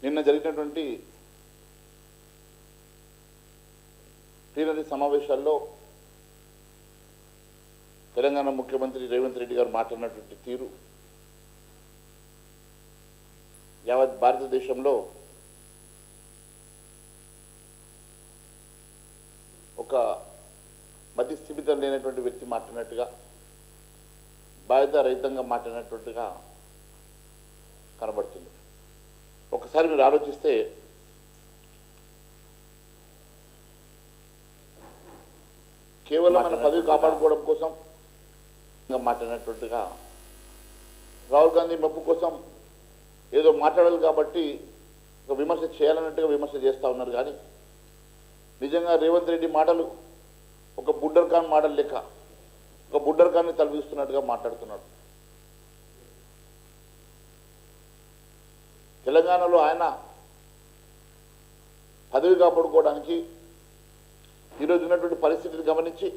నిన్న జరిగినటువంటి ప్లీనరీ సమావేశాల్లో తెలంగాణ ముఖ్యమంత్రి రేవంత్ రెడ్డి గారు మాట్లాడినటువంటి తీరు యావత్ భారతదేశంలో ఒక మతి స్థిమితం లేనటువంటి వ్యక్తి మాట్లాడినట్టుగా బాధ్యత రహితంగా మాట్లాడినట్టుగా కనబడుతుంది. ఒకసారి మీరు ఆలోచిస్తే కేవలం మన పదవి కాపాడుకోవడం కోసం మాట్లాడినట్టుగా రాహుల్ గాంధీ మెప్పు కోసం ఏదో మాట్లాడాలి కాబట్టి ఒక విమర్శ చేయాలన్నట్టుగా విమర్శ చేస్తూ ఉన్నారు. కానీ నిజంగా రేవంత్ రెడ్డి మాటలు ఒక బుడ్డర్ ఖాన్ మాటలు లెక్క ఒక బుడ్డర్ ఖాన్ని తలపిస్తున్నట్టుగా మాట్లాడుతున్నాడు. తెలంగాణలో ఆయన పదవి కాపాడుకోవడానికి ఈరోజు ఉన్నటువంటి పరిస్థితిని గమనించి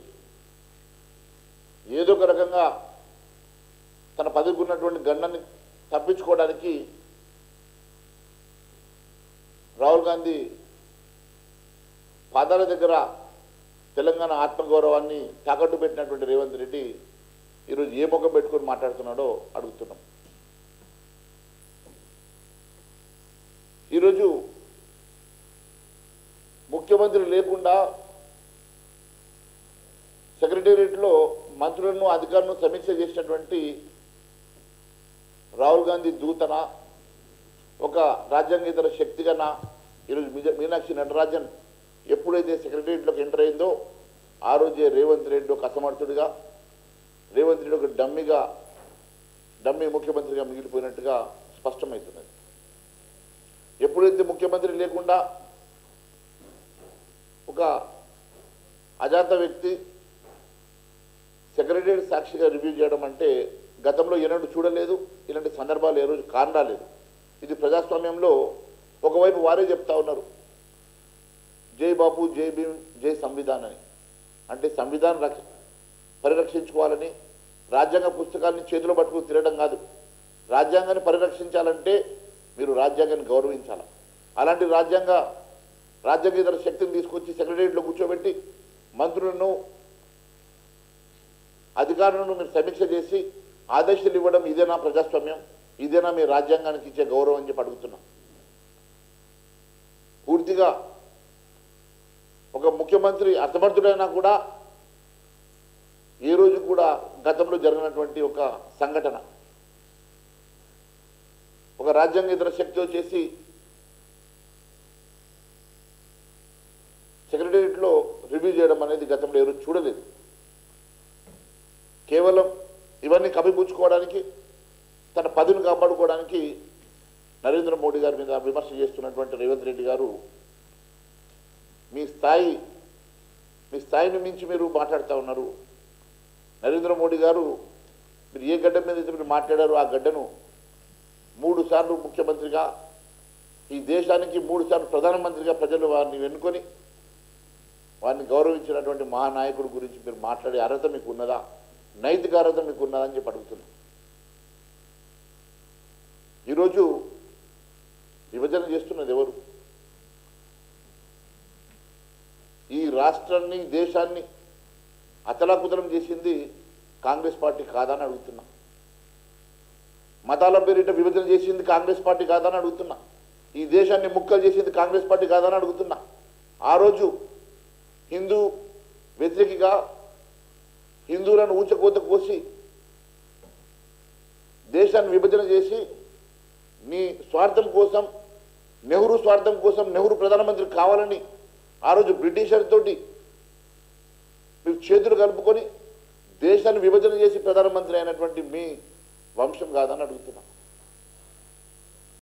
ఏదో ఒక రకంగా తన పదవికి ఉన్నటువంటి గండాన్ని తప్పించుకోవడానికి రాహుల్ గాంధీ పాదాల దగ్గర తెలంగాణ ఆత్మగౌరవాన్ని తాకట్టు పెట్టినటువంటి రేవంత్ రెడ్డి ఈరోజు ఏ ముఖం పెట్టుకొని మాట్లాడుతున్నాడో అడుగుతున్నాం. ఈరోజు ముఖ్యమంత్రి లేకుండా సెక్రటేరియట్లో మంత్రులను అధికారులను సమీక్ష చేసినటువంటి రాహుల్ గాంధీ దూతన ఒక రాజ్యాంగేతర శక్తిగానా ఈరోజు మీనాక్షి నటరాజన్ ఎప్పుడైతే సెక్రటేరియట్లోకి ఎంటర్ అయిందో ఆ రోజే రేవంత్ రెడ్డి ఒక అసమర్థుడిగా, రేవంత్ రెడ్డి ఒక డమ్మీ ముఖ్యమంత్రిగా మిగిలిపోయినట్టుగా స్పష్టమవుతున్నది. ఎప్పుడైతే ముఖ్యమంత్రి లేకుండా ఒక అజాత వ్యక్తి సెక్రటేరియట్ సాక్షిగా రివ్యూ చేయడం అంటే గతంలో ఎన్నడూ చూడలేదు. ఇలాంటి సందర్భాలు ఏ రోజు కానరాలేదు. ఇది ప్రజాస్వామ్యంలో ఒకవైపు వారే చెప్తా ఉన్నారు జై బాబు, జై భీమ్, జై సంవిధాన్ అని. అంటే సంవిధానం పరిరక్షించుకోవాలని రాజ్యాంగ పుస్తకాన్ని చేతిలో పట్టుకుని తిరగడం కాదు. రాజ్యాంగాన్ని పరిరక్షించాలంటే మీరు రాజ్యాంగాన్ని గౌరవించాలి. అలాంటి రాజ్యాంగేతర శక్తిని తీసుకొచ్చి సెక్రటేరియట్లో కూర్చోబెట్టి మంత్రులను అధికారులను మీరు సమీక్ష చేసి ఆదేశాలు ఇవ్వడం ఇదేనా ప్రజాస్వామ్యం? ఇదేనా మీ రాజ్యాంగానికి ఇచ్చే గౌరవం అని చెప్పి అడుగుతున్నాం. పూర్తిగా ఒక ముఖ్యమంత్రి అసమర్థుడైనా కూడా ఏ రోజు కూడా గతంలో జరిగినటువంటి ఒక సంఘటన ఒక రాజ్యాంగేతర శక్తి వచ్చేసి సెక్రటేరియట్లో రివ్యూ చేయడం అనేది గతంలో ఏ రోజు చూడలేదు. కేవలం ఇవన్నీ కప్పిపుచ్చుకోవడానికి తన పదవిని కాపాడుకోవడానికి నరేంద్ర మోడీ గారి మీద విమర్శ చేస్తున్నటువంటి రేవంత్ రెడ్డి గారు మీ స్థాయిని మించి మీరు మాట్లాడుతూ ఉన్నారు. నరేంద్ర మోడీ గారు మీరు ఏ గడ్డ మీద అయితే మీరు మాట్లాడారో ఆ గడ్డను 3 సార్లు ముఖ్యమంత్రిగా, ఈ దేశానికి 3 సార్లు ప్రధానమంత్రిగా ప్రజలు వారిని ఎన్నుకొని వారిని గౌరవించినటువంటి మహానాయకుడి గురించి మీరు మాట్లాడే అర్హత మీకు ఉన్నదా? నైతిక అర్హత మీకు ఉన్నదా అని చెప్పి అడుగుతున్నాం. ఈరోజు విభజన చేస్తున్నది ఎవరు? ఈ రాష్ట్రాన్ని, దేశాన్ని అతలాకుతలం చేసింది కాంగ్రెస్ పార్టీ కాదని అడుగుతున్నా. మతాల పేరిట విభజన చేసింది కాంగ్రెస్ పార్టీ కాదని అడుగుతున్నా. ఈ దేశాన్ని ముక్కలు చేసింది కాంగ్రెస్ పార్టీ కాదని అడుగుతున్నా. ఆ రోజు హిందూ వ్యతిరేకిగా హిందువులను ఊచకోత కోసి దేశాన్ని విభజన చేసి నీ స్వార్థం కోసం, నెహ్రూ స్వార్థం కోసం, నెహ్రూ ప్రధానమంత్రి కావాలని ఆ రోజు బ్రిటిషర్ తోటి మీరు చేతులు కలుపుకొని దేశాన్ని విభజన చేసి ప్రధానమంత్రి అయినటువంటి మీ వంశం కాదని అడుగుతున్నా.